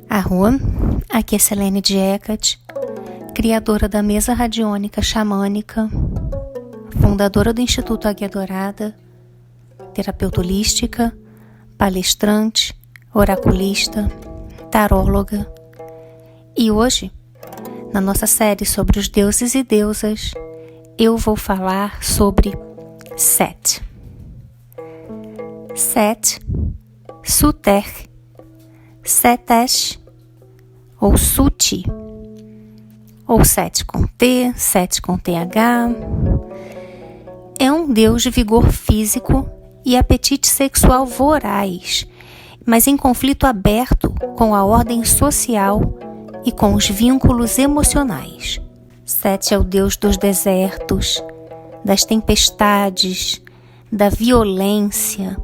Arro, aqui é Selene de Hecate, criadora da mesa radiônica xamânica, fundadora do Instituto Águia Dourada, terapeuta holística, palestrante, oraculista, taróloga. E hoje, na nossa série sobre os deuses e deusas, eu vou falar sobre Set. Set, Suter, Setesh ou Suti, ou Set com T, Set com TH, é um deus de vigor físico e apetite sexual voraz, mas em conflito aberto com a ordem social e com os vínculos emocionais. Set é o deus dos desertos, das tempestades, da violência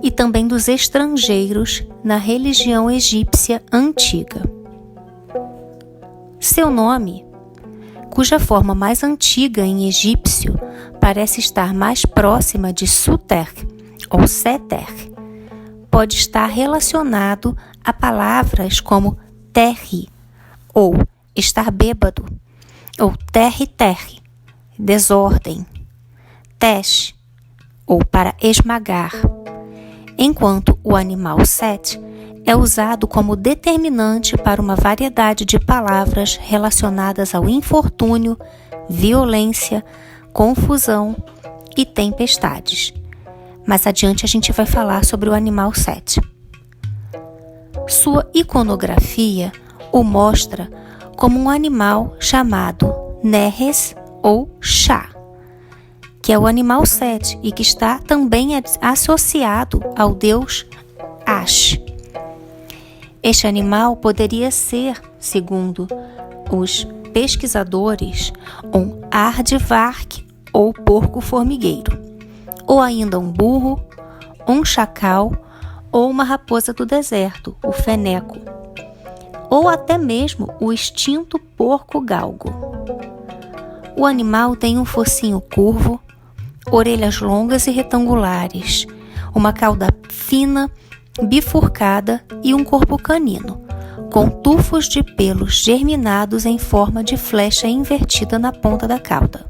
e também dos estrangeiros na religião egípcia antiga. Seu nome, cuja forma mais antiga em egípcio parece estar mais próxima de Suter ou Seter, pode estar relacionado a palavras como terri, ou estar bêbado, ou terri, desordem, tesh, ou para esmagar, enquanto o animal Set é usado como determinante para uma variedade de palavras relacionadas ao infortúnio, violência, confusão e tempestades. Mais adiante a gente vai falar sobre o animal Set. Sua iconografia o mostra como um animal chamado Neres ou Chá, que é o animal Set e que está também associado ao deus Ash. Este animal poderia ser, segundo os pesquisadores, um aardvark ou porco formigueiro, ou ainda um burro, um chacal ou uma raposa do deserto, o feneco, ou até mesmo o extinto porco galgo. O animal tem um focinho curvo, orelhas longas e retangulares, uma cauda fina, bifurcada e um corpo canino, com tufos de pelos germinados em forma de flecha invertida na ponta da cauda.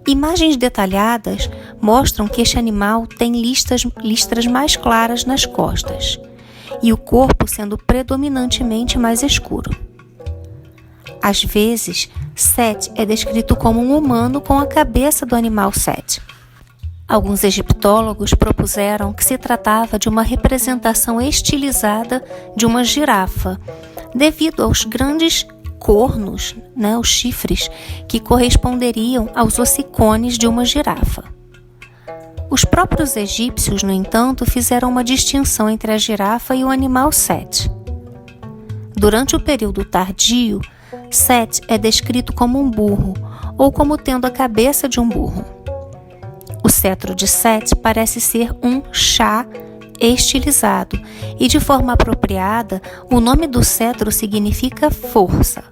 Imagens detalhadas mostram que este animal tem listras mais claras nas costas, e o corpo sendo predominantemente mais escuro. Às vezes, Set é descrito como um humano com a cabeça do animal Set. Alguns egiptólogos propuseram que se tratava de uma representação estilizada de uma girafa, devido aos grandes cornos, os chifres, que corresponderiam aos ossicones de uma girafa. Os próprios egípcios, no entanto, fizeram uma distinção entre a girafa e o animal Set. Durante o período tardio, Set é descrito como um burro, ou como tendo a cabeça de um burro. O cetro de Set parece ser um chá estilizado, e de forma apropriada, o nome do cetro significa força.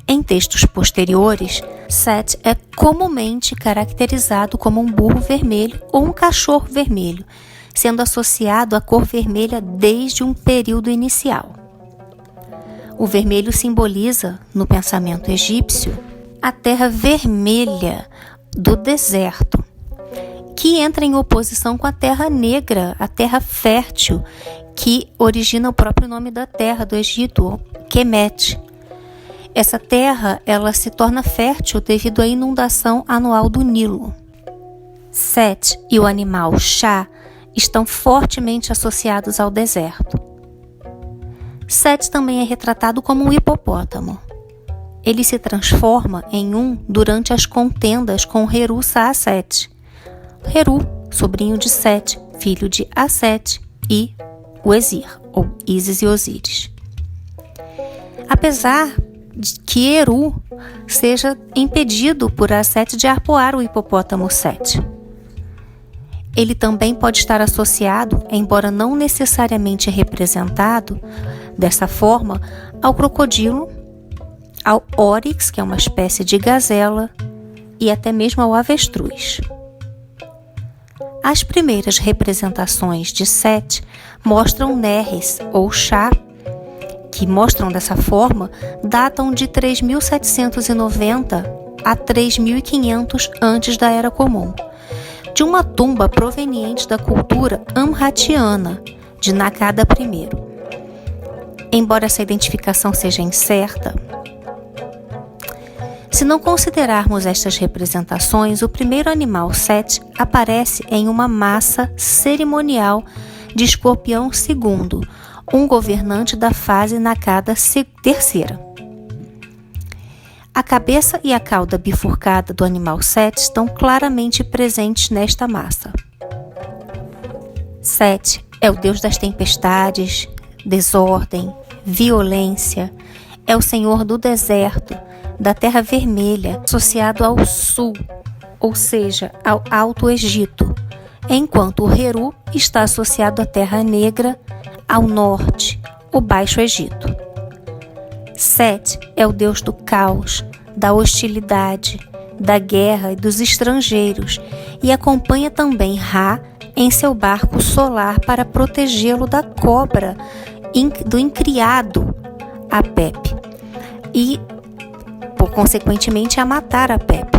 Em textos posteriores, Set é comumente caracterizado como um burro vermelho ou um cachorro vermelho, sendo associado à cor vermelha desde um período inicial. O vermelho simboliza, no pensamento egípcio, a terra vermelha do deserto, que entra em oposição com a terra negra, a terra fértil, que origina o próprio nome da terra do Egito, Kemet. Essa terra ela se torna fértil devido à inundação anual do Nilo. Set e o animal Chá estão fortemente associados ao deserto. Set também é retratado como um hipopótamo. Ele se transforma em um durante as contendas com Heru Saaset. Heru, sobrinho de Set, filho de Aset, e o Esir, ou Ísis e Osíris. Apesar de que Heru seja impedido por Aset de arpoar o hipopótamo Set, ele também pode estar associado, embora não necessariamente representado dessa forma, ao crocodilo, ao Oryx, que é uma espécie de gazela, e até mesmo ao avestruz. As primeiras representações de Set mostram Nerres ou chá, que mostram dessa forma, datam de 3790 a 3500 antes da Era Comum, de uma tumba proveniente da cultura amratiana, de Nakada I. Embora essa identificação seja incerta, se não considerarmos estas representações, o primeiro animal Set aparece em uma massa cerimonial de Escorpião II, um governante da fase Nakada III. A cabeça e a cauda bifurcada do animal Set estão claramente presentes nesta massa. Set é o deus das tempestades, desordem, violência, é o senhor do deserto, da Terra Vermelha, associado ao sul, ou seja, ao Alto Egito, enquanto o Heru está associado à Terra Negra, ao norte, o Baixo Egito. Set é o deus do caos, da hostilidade, da guerra e dos estrangeiros, e acompanha também Ra em seu barco solar para protegê-lo da cobra, do incriado Apep, e consequentemente a matar Apep.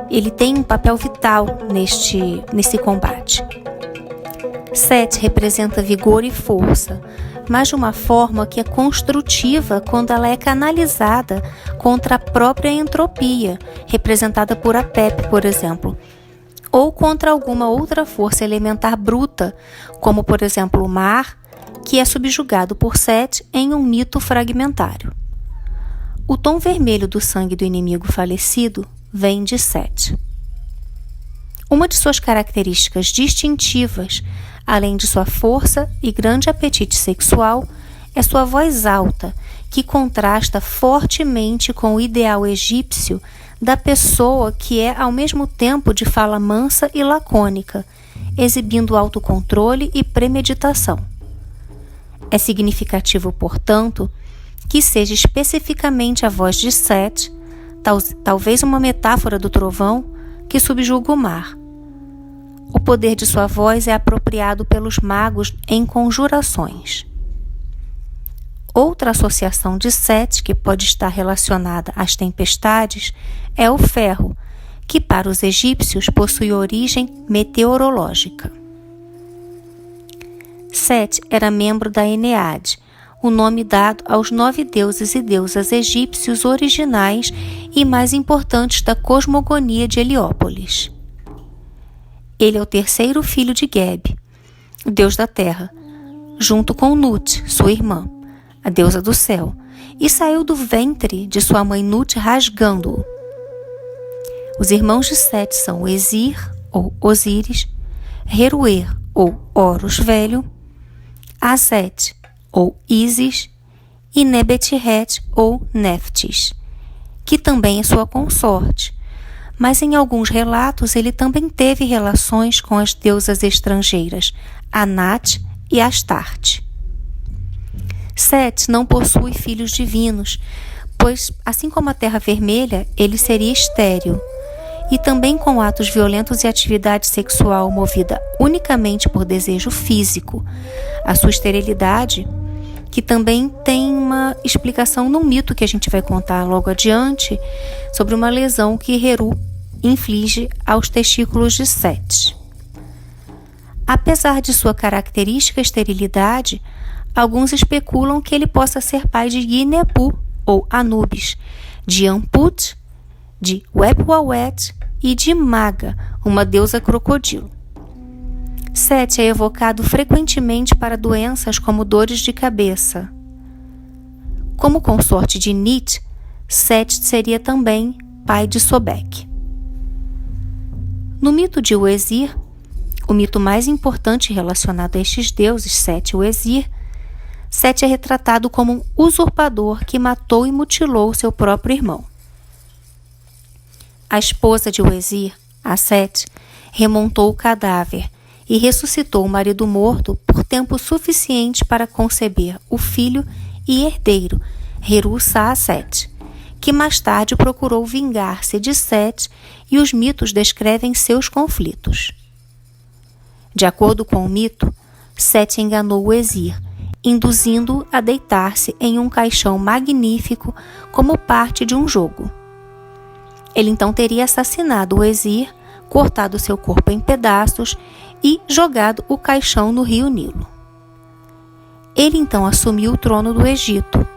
Ele tem um papel vital nesse combate. Set representa vigor e força, mas de uma forma que é construtiva quando ela é canalizada contra a própria entropia, representada por Apep, por exemplo, ou contra alguma outra força elementar bruta, como por exemplo o mar, que é subjugado por Set em um mito fragmentário. O tom vermelho do sangue do inimigo falecido vem de Set. Uma de suas características distintivas, além de sua força e grande apetite sexual, é sua voz alta, que contrasta fortemente com o ideal egípcio da pessoa que é ao mesmo tempo de fala mansa e lacônica, exibindo autocontrole e premeditação. É significativo, portanto, que seja especificamente a voz de Set, talvez uma metáfora do trovão, que subjuga o mar. O poder de sua voz é apropriado pelos magos em conjurações. Outra associação de Set que pode estar relacionada às tempestades é o ferro, que para os egípcios possui origem meteorológica. Set era membro da Eneade, o nome dado aos 9 deuses e deusas egípcios originais e mais importantes da cosmogonia de Heliópolis. Ele é o terceiro filho de Geb, o deus da terra, junto com Nut, sua irmã, a deusa do céu, e saiu do ventre de sua mãe Nut rasgando-o. Os irmãos de Set são Esir, ou Osíris, Heruer, ou Horus Velho, Aset, ou Ísis, e Nebetret, ou Neftis, que também é sua consorte, mas em alguns relatos ele também teve relações com as deusas estrangeiras, Anat e Astarte. Set não possui filhos divinos, pois, assim como a Terra Vermelha, ele seria estéril, e também com atos violentos e atividade sexual movida unicamente por desejo físico. A sua esterilidade, que também tem uma explicação num mito que a gente vai contar logo adiante, sobre uma lesão que Heru inflige aos testículos de Set. Apesar de sua característica esterilidade, alguns especulam que ele possa ser pai de Ginepu, ou Anubis, de Amput, de Wepwawet e de Maga, uma deusa crocodilo. Set é evocado frequentemente para doenças como dores de cabeça. Como consorte de Nit, Set seria também pai de Sobek. No mito de Uesir, o mito mais importante relacionado a estes deuses, Set e Uesir, Set é retratado como um usurpador que matou e mutilou seu próprio irmão. A esposa de Uesir, a Set, remontou o cadáver e ressuscitou o marido morto por tempo suficiente para conceber o filho e herdeiro, Heru Saaset, que mais tarde procurou vingar-se de Sete, e os mitos descrevem seus conflitos. De acordo com o mito, Sete enganou o Exir, induzindo-o a deitar-se em um caixão magnífico como parte de um jogo. Ele então teria assassinado o Exir, cortado seu corpo em pedaços e jogado o caixão no rio Nilo. Ele então assumiu o trono do Egito.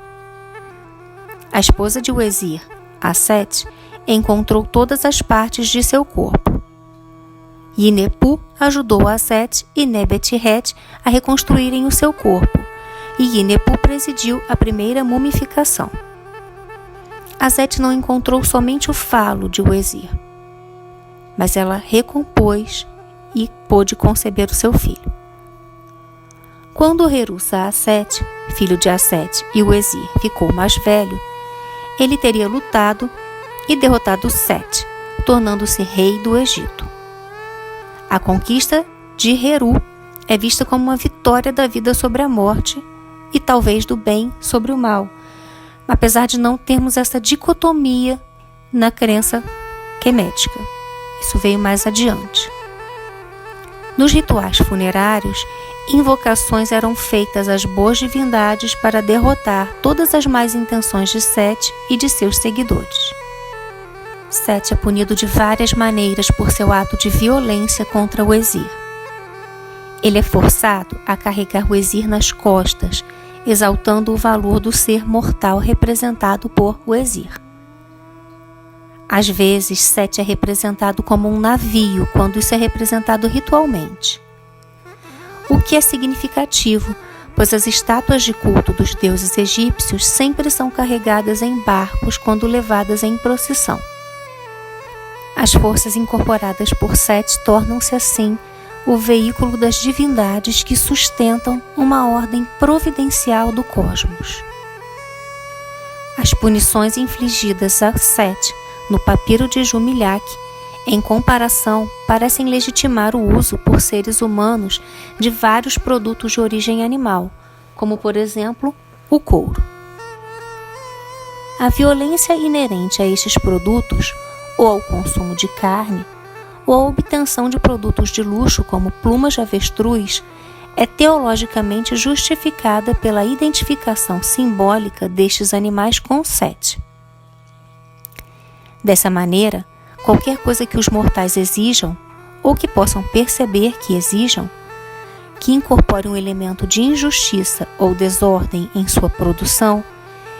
A esposa de Exir, a Sete, encontrou todas as partes de seu corpo. Yinepu ajudou a Sete e Nebet-Ret a reconstruírem o seu corpo, e Yinepu presidiu a primeira mumificação. A Sete não encontrou somente o falo de Exir, mas ela recompôs e pôde conceber o seu filho. Quando Heru-Saaset, filho de Aset, e o Exir ficou mais velho, ele teria lutado e derrotado Sete, tornando-se rei do Egito. A conquista de Heru é vista como uma vitória da vida sobre a morte e talvez do bem sobre o mal, apesar de não termos essa dicotomia na crença quemética. Isso veio mais adiante. Nos rituais funerários, invocações eram feitas às boas divindades para derrotar todas as más intenções de Sete e de seus seguidores. Sete é punido de várias maneiras por seu ato de violência contra o Exir. Ele é forçado a carregar o Exir nas costas, exaltando o valor do ser mortal representado por o Exir. Às vezes, Sete é representado como um navio quando isso é representado ritualmente. O que é significativo, pois as estátuas de culto dos deuses egípcios sempre são carregadas em barcos quando levadas em procissão. As forças incorporadas por Sete tornam-se assim o veículo das divindades que sustentam uma ordem providencial do cosmos. As punições infligidas a Sete no papiro de Jumilhak, em comparação, parecem legitimar o uso por seres humanos de vários produtos de origem animal, como, por exemplo, o couro. A violência inerente a estes produtos, ou ao consumo de carne, ou a obtenção de produtos de luxo como plumas de avestruz, é teologicamente justificada pela identificação simbólica destes animais com Sete. Dessa maneira, qualquer coisa que os mortais exijam, ou que possam perceber que exijam, que incorpore um elemento de injustiça ou desordem em sua produção,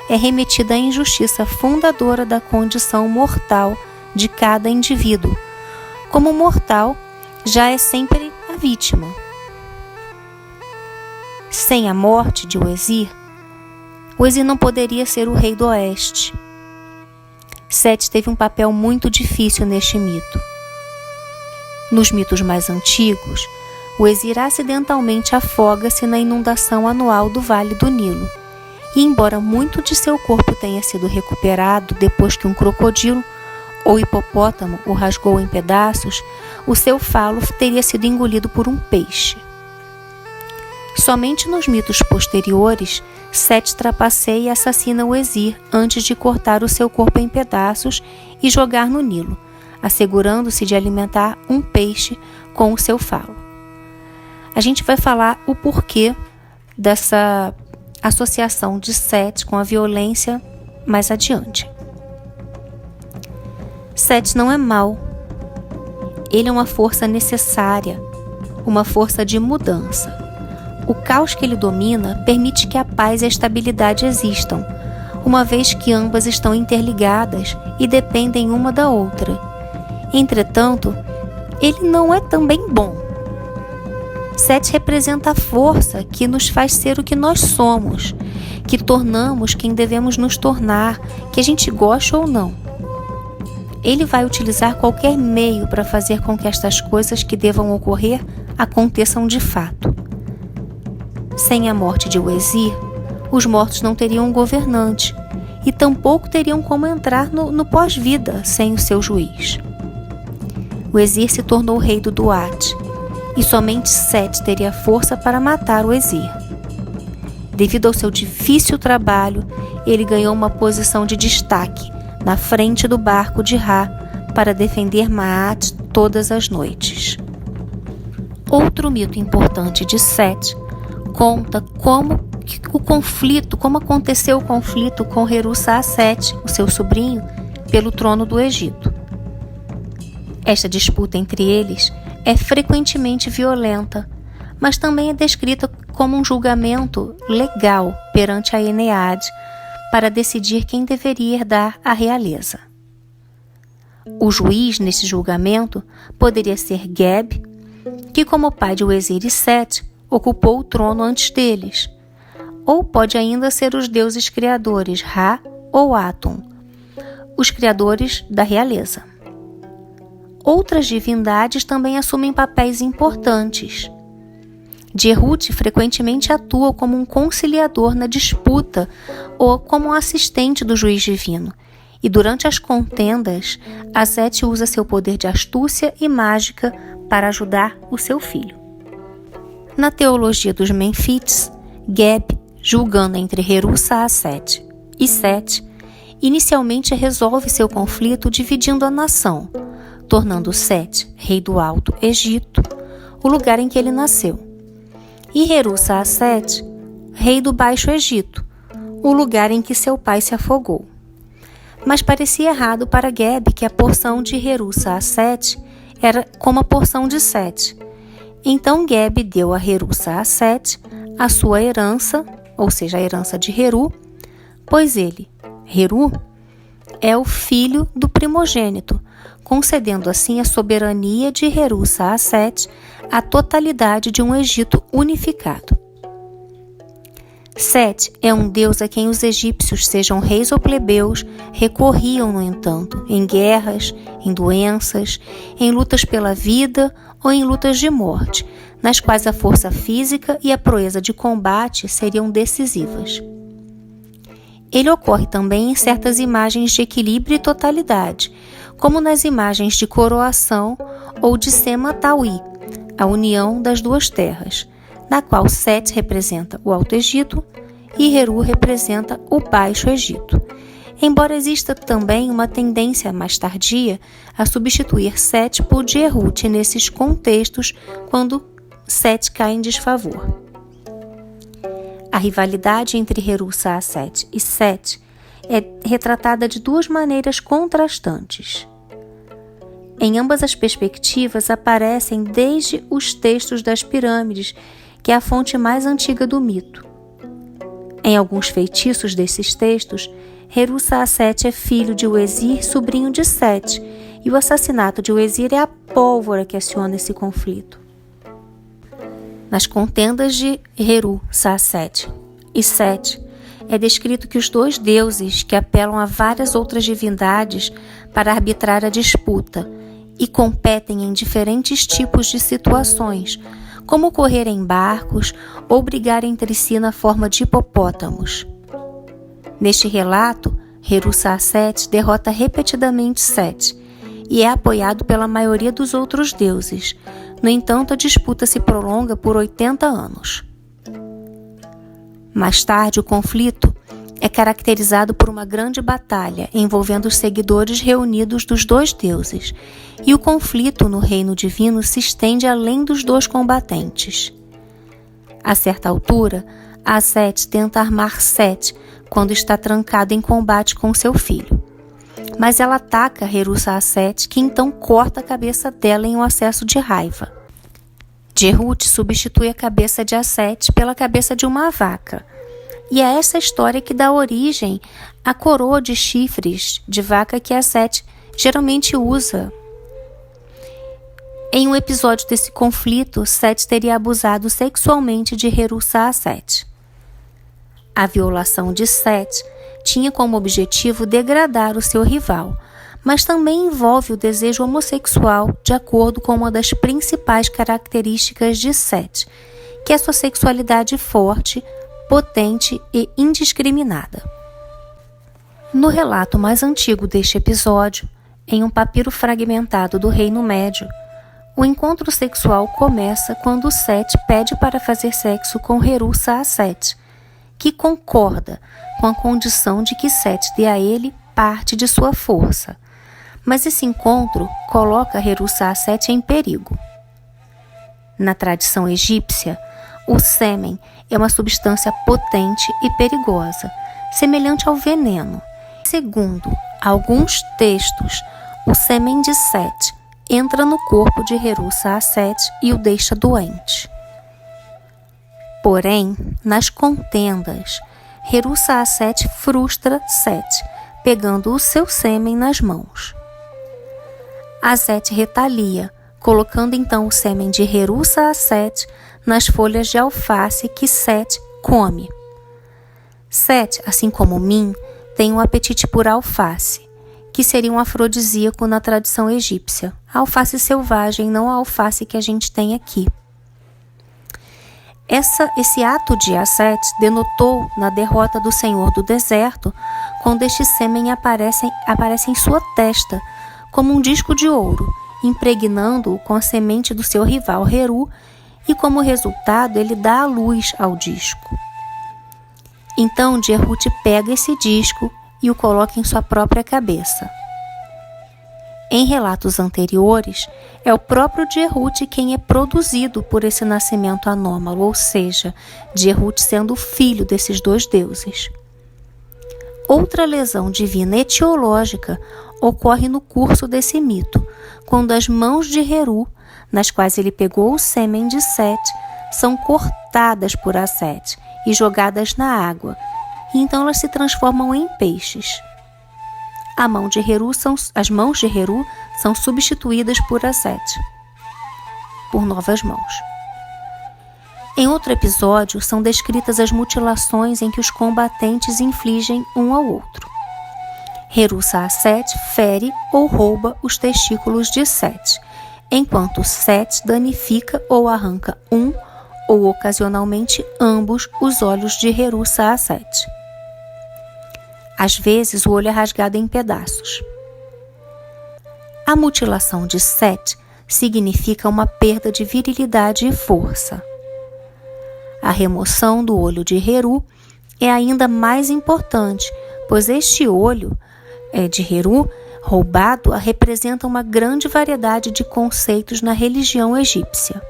é remetida à injustiça fundadora da condição mortal de cada indivíduo. Como mortal, já é sempre a vítima. Sem a morte de Exir, o Exir não poderia ser o rei do Oeste. Sete teve um papel muito difícil neste mito. Nos mitos mais antigos, o Exir acidentalmente afoga-se na inundação anual do Vale do Nilo, e embora muito de seu corpo tenha sido recuperado depois que um crocodilo ou hipopótamo o rasgou em pedaços, o seu falo teria sido engolido por um peixe. Somente nos mitos posteriores, Sete trapaceia e assassina o Exir antes de cortar o seu corpo em pedaços e jogar no Nilo, assegurando-se de alimentar um peixe com o seu falo. A gente vai falar o porquê dessa associação de Sete com a violência mais adiante. Sete não é mau. Ele é uma força necessária, uma força de mudança. O caos que ele domina permite que a paz e a estabilidade existam, uma vez que ambas estão interligadas e dependem uma da outra. Entretanto, ele não é também bom. Sete representa a força que nos faz ser o que nós somos, que tornamos quem devemos nos tornar, que a gente goste ou não. Ele vai utilizar qualquer meio para fazer com que estas coisas que devam ocorrer aconteçam de fato. Sem a morte de Exir, os mortos não teriam um governante e tampouco teriam como entrar no pós-vida sem o seu juiz. O Exir se tornou rei do Duat e somente Sete teria força para matar o Exir. Devido ao seu difícil trabalho, ele ganhou uma posição de destaque, na frente do barco de Ra, para defender Maat todas as noites. Outro mito importante de Sete conta como aconteceu o conflito com Heru-Saaset, o seu sobrinho, pelo trono do Egito. Esta disputa entre eles é frequentemente violenta, mas também é descrita como um julgamento legal perante a Enead para decidir quem deveria herdar a realeza. O juiz nesse julgamento poderia ser Geb, que como pai de Uezir e Sete, ocupou o trono antes deles, ou pode ainda ser os deuses criadores Ra ou Atum, os criadores da realeza. Outras divindades também assumem papéis importantes. Djehut frequentemente atua como um conciliador na disputa ou como um assistente do juiz divino, e durante as contendas, a Sete usa seu poder de astúcia e mágica para ajudar o seu filho. Na teologia dos Menfites, Geb, julgando entre Heru-Saaset e Sete, inicialmente resolve seu conflito dividindo a nação, tornando Sete rei do Alto Egito, o lugar em que ele nasceu, e Heru-Saaset rei do Baixo Egito, o lugar em que seu pai se afogou. Mas parecia errado para Geb que a porção de Heru-Saaset era como a porção de Sete. Então Geb deu a Heru-Saaset a sua herança, ou seja, a herança de Heru, pois ele, Heru, é o filho do primogênito, concedendo assim a soberania de Heru-Saaset à totalidade de um Egito unificado. Sete é um deus a quem os egípcios, sejam reis ou plebeus, recorriam, no entanto, em guerras, em doenças, em lutas pela vida ou em lutas de morte, nas quais a força física e a proeza de combate seriam decisivas. Ele ocorre também em certas imagens de equilíbrio e totalidade, como nas imagens de coroação ou de Sema-Taui, a união das duas terras, na qual Sete representa o Alto Egito e Heru representa o Baixo Egito, embora exista também uma tendência mais tardia a substituir Sete por Djehut nesses contextos quando Sete cai em desfavor. A rivalidade entre Heru-Saaset e Sete é retratada de duas maneiras contrastantes. Em ambas as perspectivas aparecem desde os textos das pirâmides, que é a fonte mais antiga do mito. Em alguns feitiços desses textos, Heru-Saaset é filho de Uezir, sobrinho de Sete, e o assassinato de Uezir é a pólvora que aciona esse conflito. Nas contendas de Heru-Saaset e Sete, é descrito que os dois deuses, que apelam a várias outras divindades para arbitrar a disputa e competem em diferentes tipos de situações, como correr em barcos ou brigar entre si na forma de hipopótamos. Neste relato, Heru-Saaset derrota repetidamente Sete e é apoiado pela maioria dos outros deuses. No entanto, a disputa se prolonga por 80 anos. Mais tarde, o conflito é caracterizado por uma grande batalha envolvendo os seguidores reunidos dos dois deuses, e o conflito no reino divino se estende além dos dois combatentes. A certa altura, Sete tenta armar Sete quando está trancado em combate com seu filho, mas ela ataca Heru-Saaset, que então corta a cabeça dela em um acesso de raiva. Djehut substitui a cabeça de Sete pela cabeça de uma vaca, e é essa história que dá origem à coroa de chifres de vaca que Sete geralmente usa. Em um episódio desse conflito, Sete teria abusado sexualmente de Heru-Saaset. A violação de Sete tinha como objetivo degradar o seu rival, mas também envolve o desejo homossexual, de acordo com uma das principais características de Sete, que é sua sexualidade forte, potente e indiscriminada. No relato mais antigo deste episódio, em um papiro fragmentado do Reino Médio, o encontro sexual começa quando Sete pede para fazer sexo com Heru-Saaset, que concorda com a condição de que Sete dê a ele parte de sua força, mas esse encontro coloca Heru-Saaset em perigo. Na tradição egípcia, o sêmen é uma substância potente e perigosa, semelhante ao veneno. Segundo alguns textos, o sêmen de Set entra no corpo de Heru-Saaset e o deixa doente. Porém, nas contendas, Heru-Saaset frustra Set, pegando o seu sêmen nas mãos. A Set retalia, colocando então o sêmen de Heru-Saaset nas folhas de alface que Set come. Set, assim como Min, tem um apetite por alface, que seria um afrodisíaco na tradição egípcia. A alface selvagem, não a alface que a gente tem aqui. Esse ato de Set denotou na derrota do Senhor do Deserto, quando este sêmen aparece em sua testa, como um disco de ouro, impregnando-o com a semente do seu rival Heru, e como resultado ele dá a luz ao disco. Então Djehut pega esse disco e o coloca em sua própria cabeça. Em relatos anteriores, é o próprio Djehut quem é produzido por esse nascimento anômalo, ou seja, Djehut sendo filho desses dois deuses. Outra lesão divina etiológica ocorre no curso desse mito, quando as mãos de Heru, nas quais ele pegou o sêmen de Set, são cortadas por Aset e jogadas na água, e então elas se transformam em peixes. As mãos de Heru são substituídas por Aset, por novas mãos. Em outro episódio, são descritas as mutilações em que os combatentes infligem um ao outro. Heru-Saaset fere ou rouba os testículos de Set, enquanto Set danifica ou arranca um ou ocasionalmente ambos os olhos de Heru-Saaset. Às vezes, o olho é rasgado em pedaços. A mutilação de Set significa uma perda de virilidade e força. A remoção do olho de Heru é ainda mais importante, pois este olho de Heru roubado representa uma grande variedade de conceitos na religião egípcia.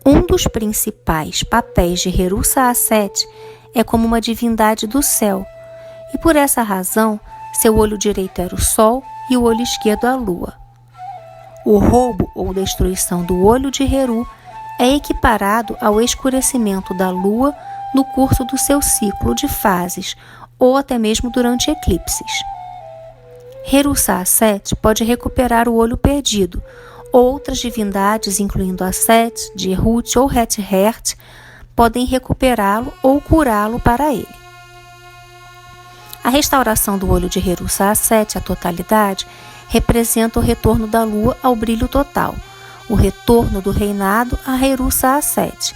Um dos principais papéis de Heru-Saaset é como uma divindade do céu, e por essa razão, seu olho direito era o sol e o olho esquerdo a lua. O roubo ou destruição do olho de Heru é equiparado ao escurecimento da lua no curso do seu ciclo de fases, ou até mesmo durante eclipses. Heru-Saaset pode recuperar o olho perdido. Outras divindades, incluindo Aset, Djehut ou Het-Hert, podem recuperá-lo ou curá-lo para ele. A restauração do olho de Heru-Saaset à totalidade representa o retorno da lua ao brilho total, o retorno do reinado a Heru-Saaset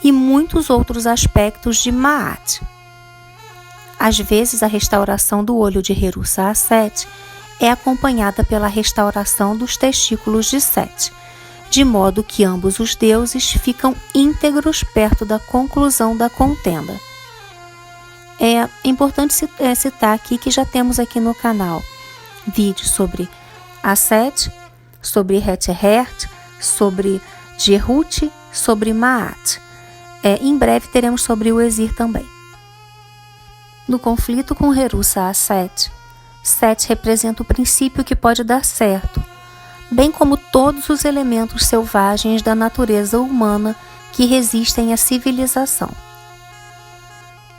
e muitos outros aspectos de Ma'at. Às vezes, a restauração do olho de Heru-Saaset é acompanhada pela restauração dos testículos de Set, de modo que ambos os deuses ficam íntegros perto da conclusão da contenda. É importante citar aqui que já temos aqui no canal vídeos sobre Aset, sobre Het-Hert, sobre Djehut, sobre Ma'at. Em breve teremos sobre o Exir também. No conflito com Heru-Saaset, Set representa o princípio que pode dar certo, bem como todos os elementos selvagens da natureza humana que resistem à civilização.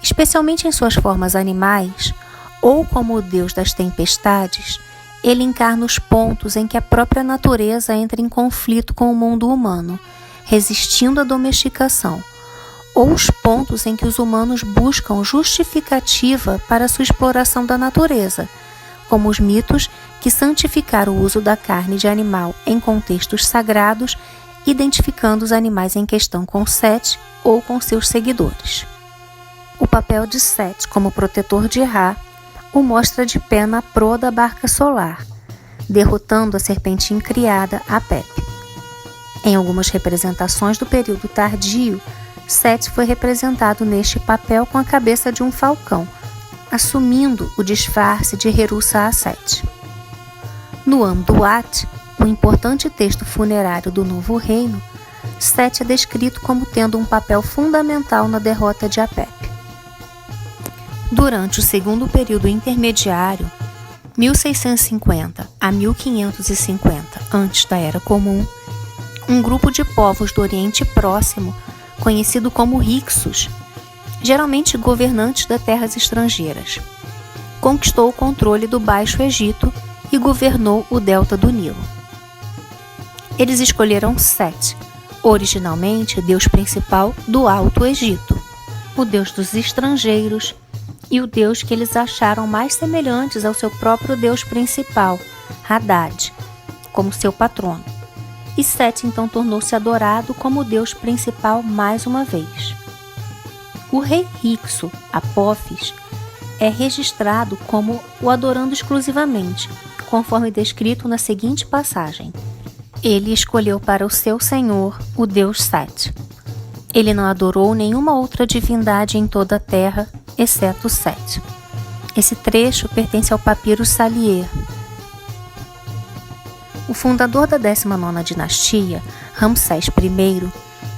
Especialmente em suas formas animais, ou como o deus das tempestades, ele encarna os pontos em que a própria natureza entra em conflito com o mundo humano, resistindo à domesticação, ou os pontos em que os humanos buscam justificativa para sua exploração da natureza, como os mitos que santificaram o uso da carne de animal em contextos sagrados, identificando os animais em questão com Set ou com seus seguidores. O papel de Set como protetor de Ra o mostra de pé na proa da barca solar, derrotando a serpentina criada Apep. Em algumas representações do período tardio, Set foi representado neste papel com a cabeça de um falcão, assumindo o disfarce de Heru-Saaset. No Amduat, um importante texto funerário do Novo Reino, Sete é descrito como tendo um papel fundamental na derrota de Apep. Durante o segundo período intermediário, 1650 a 1550 antes da Era Comum, um grupo de povos do Oriente Próximo, conhecido como Hyksos, geralmente governantes de terras estrangeiras, conquistou o controle do Baixo Egito e governou o delta do Nilo. Eles escolheram Set, originalmente deus principal do Alto Egito, o deus dos estrangeiros e o deus que eles acharam mais semelhantes ao seu próprio deus principal, Haddad, como seu patrono. E Set então tornou-se adorado como deus principal mais uma vez. O rei Hykso, Apophis, é registrado como o adorando exclusivamente, conforme descrito na seguinte passagem. Ele escolheu para o seu senhor o deus Set. Ele não adorou nenhuma outra divindade em toda a terra, exceto Set. Esse trecho pertence ao papiro Salier. O fundador da 19ª dinastia, Ramsés I,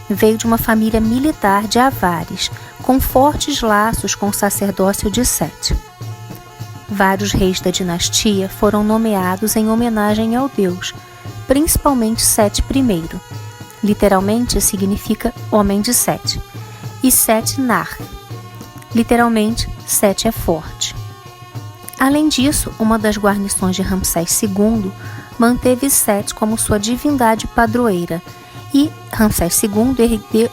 veio de uma família militar de Avares, com fortes laços com o sacerdócio de Set. Vários reis da dinastia foram nomeados em homenagem ao deus, principalmente Set I, literalmente significa homem de Set, e Set Nar, literalmente Set é forte. Além disso, uma das guarnições de Ramsés II manteve Set como sua divindade padroeira, e Ramsés II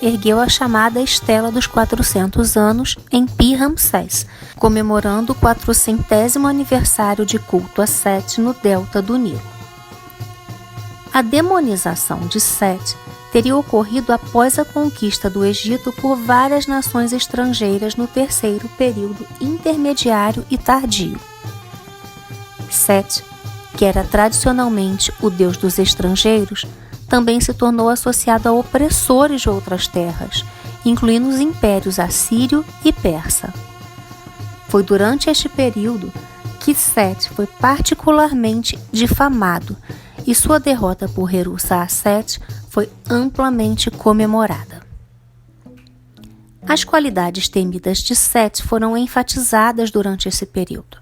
ergueu a chamada Estela dos 400 anos em Pi-Ramsés, comemorando o 400º aniversário de culto a Set no delta do Nilo. A demonização de Set teria ocorrido após a conquista do Egito por várias nações estrangeiras no terceiro período intermediário e tardio. Set, que era tradicionalmente o deus dos estrangeiros, também se tornou associado a opressores de outras terras, incluindo os impérios assírio e persa. Foi durante este período que Set foi particularmente difamado e sua derrota por Heru-Saaset foi amplamente comemorada. As qualidades temidas de Set foram enfatizadas durante esse período.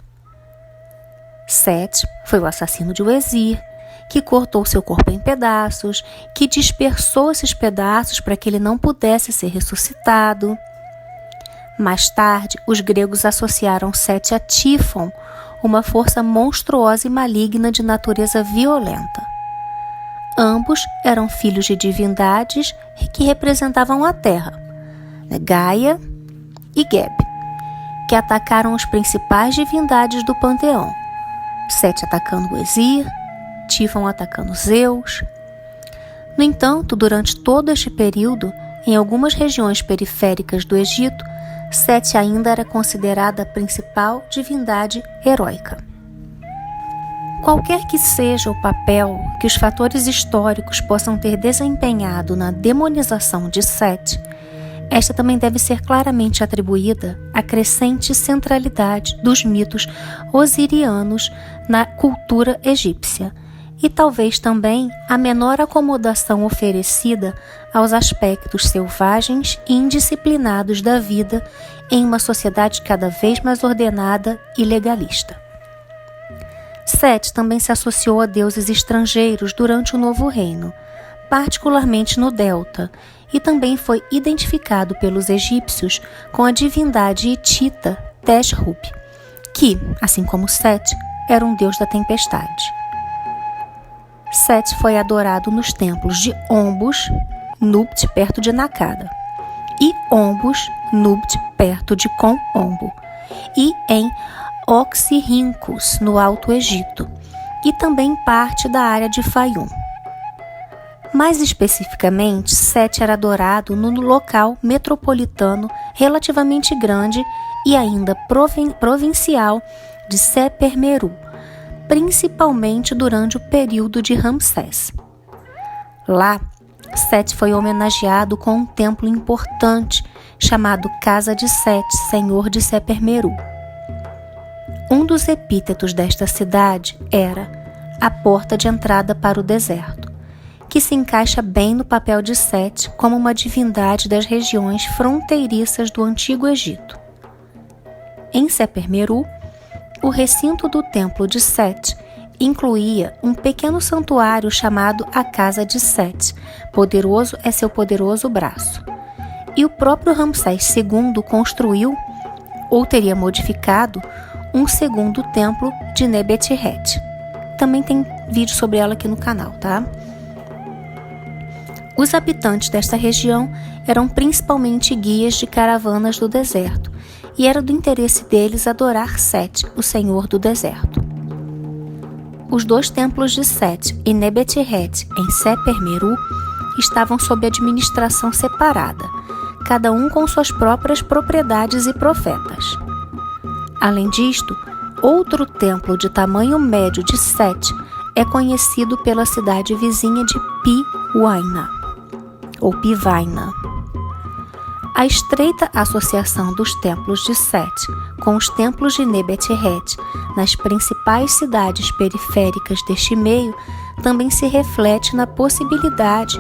Set foi o assassino de Uezir, que cortou seu corpo em pedaços, que dispersou esses pedaços para que ele não pudesse ser ressuscitado. Mais tarde, os gregos associaram Set a Tífon, uma força monstruosa e maligna de natureza violenta. Ambos eram filhos de divindades que representavam a terra, Gaia e Geb, que atacaram as principais divindades do panteão, Set atacando Uezir, Tífon atacando Zeus. No entanto, durante todo este período, em algumas regiões periféricas do Egito, Set ainda era considerada a principal divindade heróica. Qualquer que seja o papel que os fatores históricos possam ter desempenhado na demonização de Set, esta também deve ser claramente atribuída à crescente centralidade dos mitos osirianos na cultura egípcia, e talvez também a menor acomodação oferecida aos aspectos selvagens e indisciplinados da vida em uma sociedade cada vez mais ordenada e legalista. Set também se associou a deuses estrangeiros durante o Novo Reino, particularmente no Delta, e também foi identificado pelos egípcios com a divindade hitita Teshub, que, assim como Set, era um deus da tempestade. Set foi adorado nos templos de Ombus, Nubt, perto de Nakada, e Ombus, Nubt, perto de Com-Ombo, e em Oxirhynchus, no Alto Egito, e também parte da área de Fayum. Mais especificamente, Set era adorado no local metropolitano relativamente grande e ainda provincial de Sepermeru, principalmente durante o período de Ramsés. Lá, Set foi homenageado com um templo importante chamado Casa de Set, Senhor de Sepermeru. Um dos epítetos desta cidade era a porta de entrada para o deserto, que se encaixa bem no papel de Sete como uma divindade das regiões fronteiriças do Antigo Egito. Em Sepermeru, o recinto do templo de Sete incluía um pequeno santuário chamado a Casa de Sete, poderoso é seu poderoso braço. E o próprio Ramsés II construiu, ou teria modificado, um segundo templo de Nebet-Ret. Também tem vídeo sobre ela aqui no canal, tá? Os habitantes desta região eram principalmente guias de caravanas do deserto, e era do interesse deles adorar Sete, o Senhor do deserto. Os dois templos de Sete e Nebet-Ret em Sepermeru estavam sob administração separada, cada um com suas próprias propriedades e profetas. Além disto, outro templo de tamanho médio de Sete é conhecido pela cidade vizinha de Pi-Waina, ou Pi-Waina. A estreita associação dos templos de Sete com os templos de Nebet-Ret nas principais cidades periféricas deste meio também se reflete na possibilidade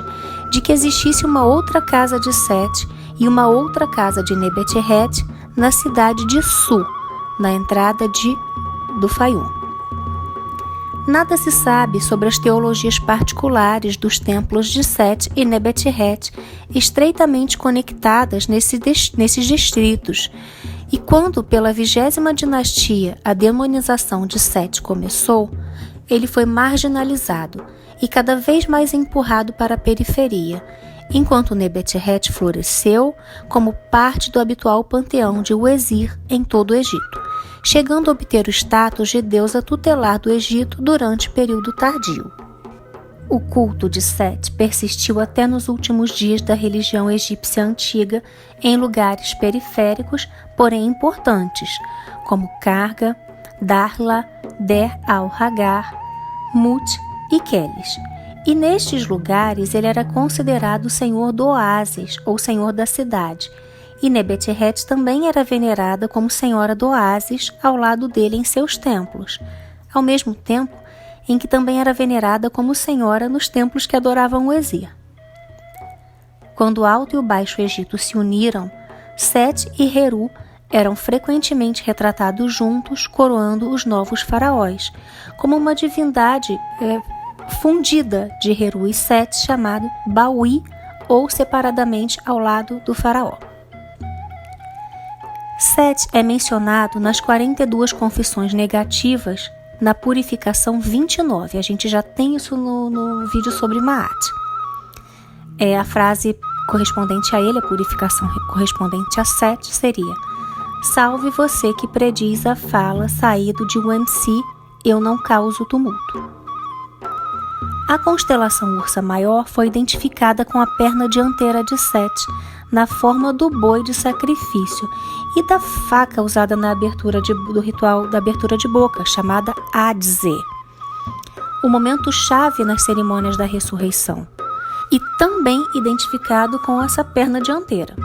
de que existisse uma outra casa de Sete e uma outra casa de Nebet-Ret na cidade de Su, na entrada do Faium. Nada se sabe sobre as teologias particulares dos templos de Sete e Nebet-Ret, estreitamente conectadas nesses distritos, e quando, pela 20ª dinastia, a demonização de Sete começou, ele foi marginalizado e cada vez mais empurrado para a periferia, enquanto Nebet-Ret floresceu como parte do habitual panteão de Uezir em todo o Egito, chegando a obter o status de deusa tutelar do Egito durante o período tardio. O culto de Sete persistiu até nos últimos dias da religião egípcia antiga em lugares periféricos, porém importantes, como Karga, Darla, Der al-Hagar, Mut e Kelis. E nestes lugares ele era considerado o senhor do oásis, ou senhor da cidade, e Nebet-Ret também era venerada como senhora do oásis ao lado dele em seus templos, ao mesmo tempo em que também era venerada como senhora nos templos que adoravam o Uezir. Quando o Alto e o Baixo Egito se uniram, Sete e Heru eram frequentemente retratados juntos, coroando os novos faraós, como uma divindade fundida de Heru e Sete, chamado Baui, ou separadamente ao lado do faraó. Sete é mencionado nas 42 confissões negativas na Purificação 29. A gente já tem isso no vídeo sobre Maat. A frase correspondente a ele, a purificação correspondente a Sete, seria: salve você que prediz a fala saído de Uemsi, eu não causo tumulto. A constelação Ursa Maior foi identificada com a perna dianteira de Sete, na forma do boi de sacrifício e da faca usada na abertura do ritual da abertura de boca, chamada Adze, o momento chave nas cerimônias da ressurreição, e também identificado com essa perna dianteira.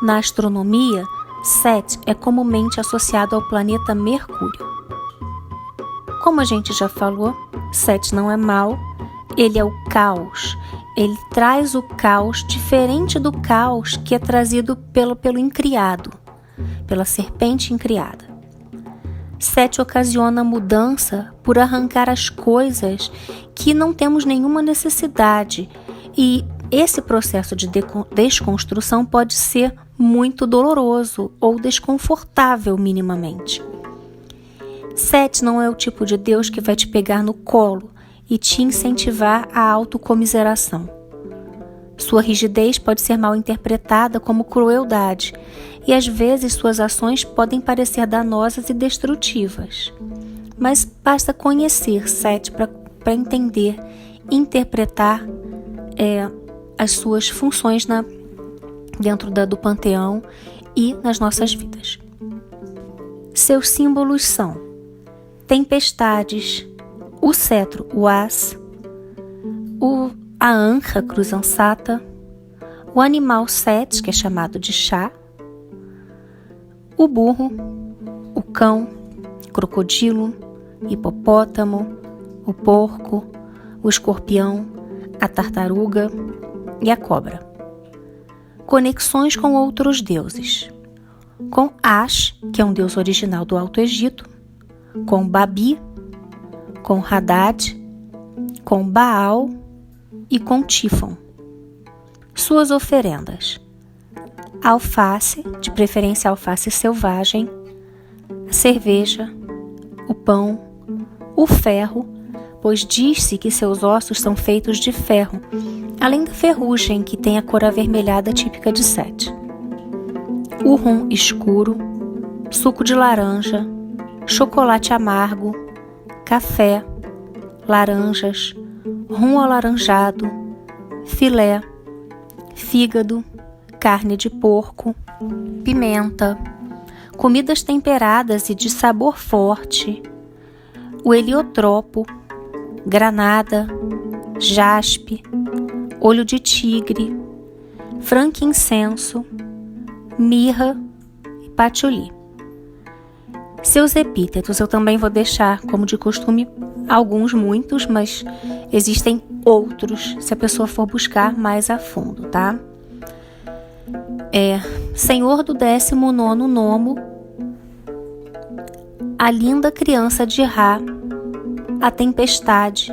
Na astronomia, Sete é comumente associado ao planeta Mercúrio. Como a gente já falou, Sete não é mau, ele é o caos. Ele traz o caos diferente do caos que é trazido pelo incriado, pela serpente incriada. Sete ocasiona mudança por arrancar as coisas que não temos nenhuma necessidade, e esse processo de desconstrução pode ser muito doloroso ou desconfortável minimamente. Sete não é o tipo de Deus que vai te pegar no colo e te incentivar à autocomiseração. Sua rigidez pode ser mal interpretada como crueldade, e às vezes suas ações podem parecer danosas e destrutivas. Mas basta conhecer Sete para entender, interpretar as suas funções dentro do panteão e nas nossas vidas. Seus símbolos são tempestades, o cetro, o as, a anca, cruz ansata, o animal Set, que é chamado de chá, o burro, o cão, crocodilo, hipopótamo, o porco, o escorpião, a tartaruga e a cobra. Conexões com outros deuses. Com Ash, que é um deus original do Alto Egito, com Babi, com Haddad, com Baal e com Tifon. Suas oferendas: alface, de preferência alface selvagem, a cerveja, o pão, o ferro, pois diz-se que seus ossos são feitos de ferro, além da ferrugem que tem a cor avermelhada típica de Sete. O rum escuro, suco de laranja, chocolate amargo, café, laranjas, rum alaranjado, filé, fígado, carne de porco, pimenta, comidas temperadas e de sabor forte, o heliotropo, granada, jaspe, olho de tigre, frankincenso, mirra e patchouli. Seus epítetos eu também vou deixar, como de costume, alguns, muitos, mas existem outros se a pessoa for buscar mais a fundo, tá? Senhor do 19º nomo, a linda criança de Ra, a tempestade,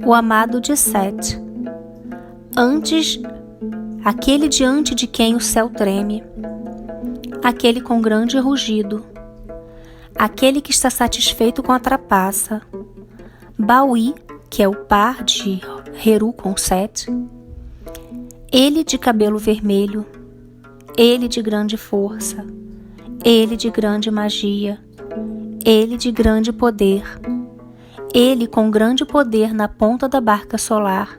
o amado de Sete, aquele diante de quem o céu treme, aquele com grande rugido, aquele que está satisfeito com a trapaça, Baui, que é o par de Heru com Sete, ele de cabelo vermelho, ele de grande força, ele de grande magia, ele de grande poder, ele com grande poder na ponta da barca solar,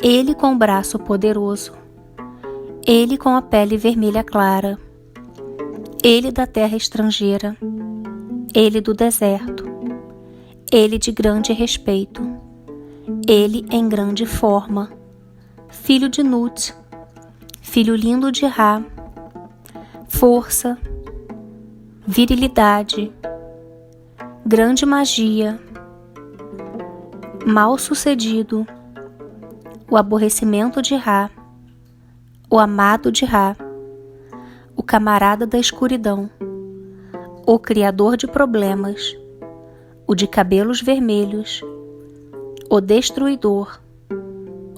ele com o braço poderoso, ele com a pele vermelha clara, ele da terra estrangeira, ele do deserto, ele de grande respeito, ele em grande forma, filho de Nut, filho lindo de Ra, força, virilidade, grande magia, mal sucedido, o aborrecimento de Ra, o amado de Ra, o camarada da escuridão, o criador de problemas, o de cabelos vermelhos, o destruidor,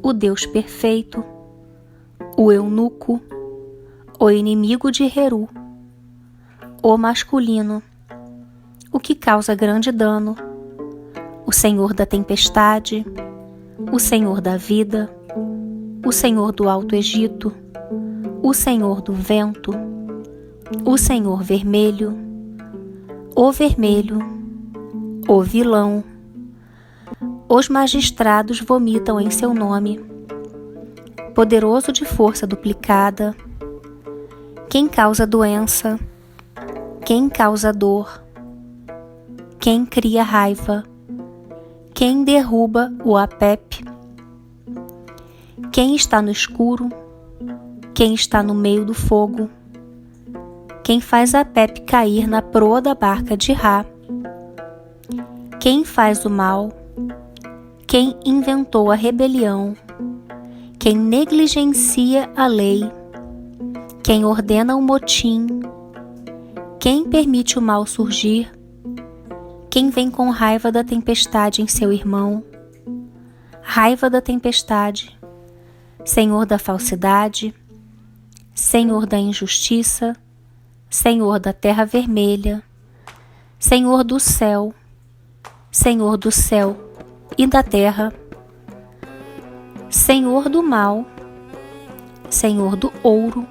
o Deus perfeito, o eunuco, o inimigo de Heru, o masculino, o que causa grande dano, o Senhor da tempestade, o Senhor da vida, o Senhor do Alto Egito, o Senhor do vento, o Senhor vermelho, o vilão. Os magistrados vomitam em seu nome, poderoso de força duplicada, quem causa doença, quem causa dor, quem cria raiva, quem derruba o Apep, quem está no escuro, quem está no meio do fogo, quem faz Apep cair na proa da barca de Ra, quem faz o mal, quem inventou a rebelião, quem negligencia a lei, quem ordena o motim, quem permite o mal surgir, quem vem com raiva da tempestade em seu irmão, raiva da tempestade, Senhor da falsidade, Senhor da injustiça, Senhor da terra vermelha, Senhor do céu e da terra, Senhor do mal, Senhor do ouro,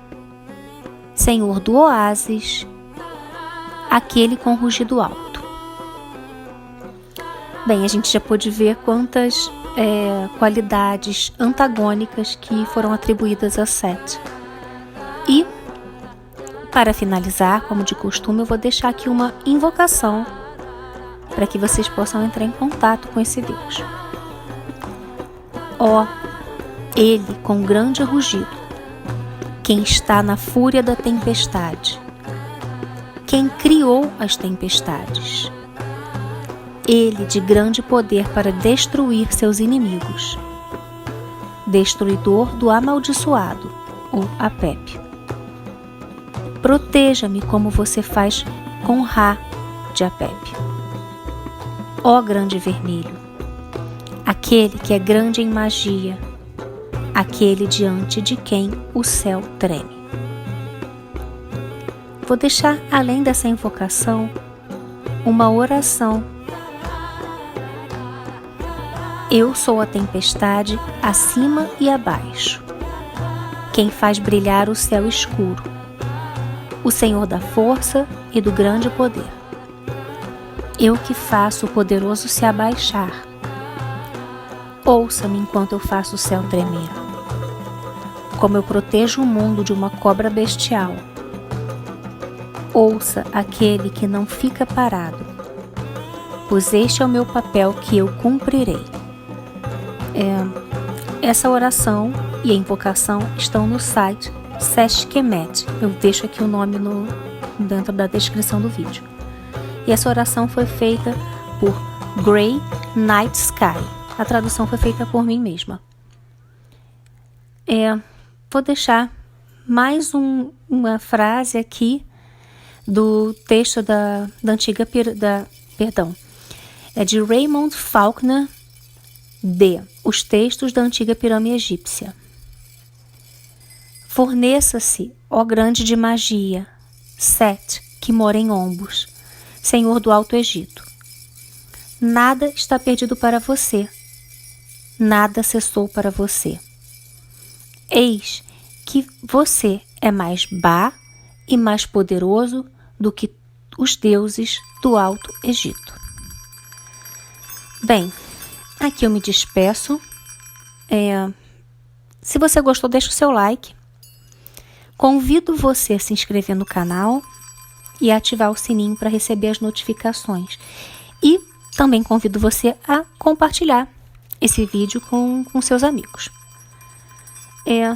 Senhor do oásis, aquele com rugido alto. Bem, a gente já pôde ver quantas qualidades antagônicas que foram atribuídas a Sete. E, para finalizar, como de costume, eu vou deixar aqui uma invocação para que vocês possam entrar em contato com esse Deus. Ó, ele com grande rugido, quem está na fúria da tempestade, quem criou as tempestades. Ele de grande poder para destruir seus inimigos. Destruidor do amaldiçoado, ou Apep. Proteja-me como você faz com Ra de Apep. Ó grande vermelho, aquele que é grande em magia, aquele diante de quem o céu treme. Vou deixar, além dessa invocação, uma oração. Eu sou a tempestade acima e abaixo, quem faz brilhar o céu escuro, o Senhor da força e do grande poder. Eu que faço o poderoso se abaixar. Ouça-me enquanto eu faço o céu tremer. Como eu protejo o mundo de uma cobra bestial. Ouça aquele que não fica parado, pois este é o meu papel que eu cumprirei. Essa oração e a invocação estão no site Seshkemet. Eu deixo aqui o nome dentro da descrição do vídeo. E essa oração foi feita por Grey Night Sky. A tradução foi feita por mim mesma. Vou deixar mais uma frase aqui do texto de Raymond Faulkner, Os Textos da Antiga Pirâmide Egípcia. Forneça-se, ó grande de magia, Set, que mora em Ombos, Senhor do Alto Egito. Nada está perdido para você, nada cessou para você. Eis que você é mais Ba e mais poderoso do que os deuses do Alto Egito. Bem, aqui eu me despeço. Se você gostou, deixa o seu like. Convido você a se inscrever no canal e ativar o sininho para receber as notificações. E também convido você a compartilhar esse vídeo com seus amigos.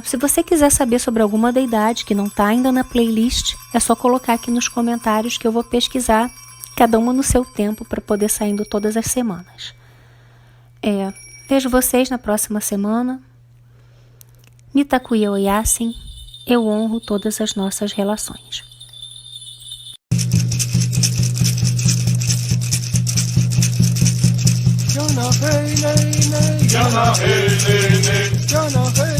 Se você quiser saber sobre alguma deidade que não está ainda na playlist, é só colocar aqui nos comentários que eu vou pesquisar, cada uma no seu tempo, para poder saindo todas as semanas. Vejo vocês na próxima semana. Mitakuye Oyasin, eu honro todas as nossas relações. Jana hey,